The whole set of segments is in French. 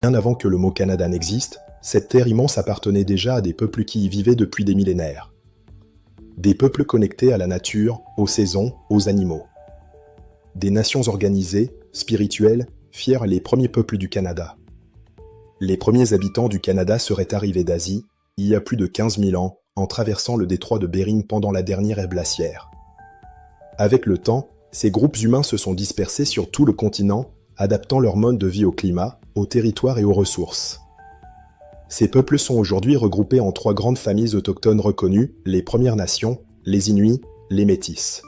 Bien avant que le mot Canada n'existe, cette terre immense appartenait déjà à des peuples qui y vivaient depuis des millénaires. Des peuples connectés à la nature, aux saisons, aux animaux. Des nations organisées, spirituelles, fières, les premiers peuples du Canada. Les premiers habitants du Canada seraient arrivés d'Asie, il y a plus de 15 000 ans, en traversant le détroit de Bering pendant la dernière ère glaciaire. Avec le temps, ces groupes humains se sont dispersés sur tout le continent, adaptant leur mode de vie au climat, au territoire et aux ressources. Ces peuples sont aujourd'hui regroupés en 3 grandes familles autochtones reconnues, les Premières Nations, les Inuits, les Métis.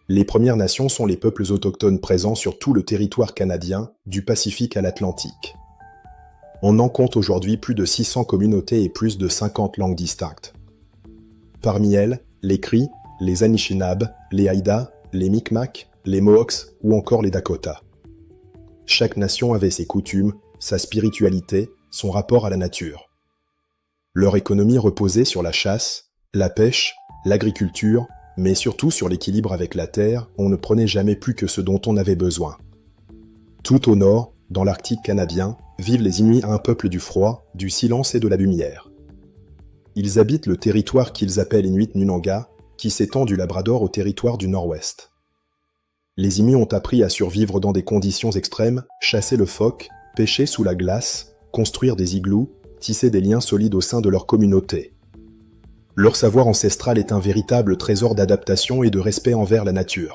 Les Premières Nations sont les peuples autochtones présents sur tout le territoire canadien, du Pacifique à l'Atlantique. On en compte aujourd'hui plus de 600 communautés et plus de 50 langues distinctes. Parmi elles, les Cris, les Anishinabes, les Haïda, les Micmacs, les Mohawks ou encore les Dakota. Chaque nation avait ses coutumes, sa spiritualité, son rapport à la nature. Leur économie reposait sur la chasse, la pêche, l'agriculture, mais surtout sur l'équilibre avec la terre, on ne prenait jamais plus que ce dont on avait besoin. Tout au nord, dans l'Arctique canadien, vivent les Inuits, un peuple du froid, du silence et de la lumière. Ils habitent le territoire qu'ils appellent Inuit Nunanga, qui s'étend du Labrador au territoire du Nord-Ouest. Les Inuits ont appris à survivre dans des conditions extrêmes, chasser le phoque, pêcher sous la glace, construire des igloos, tisser des liens solides au sein de leur communauté. Leur savoir ancestral est un véritable trésor d'adaptation et de respect envers la nature.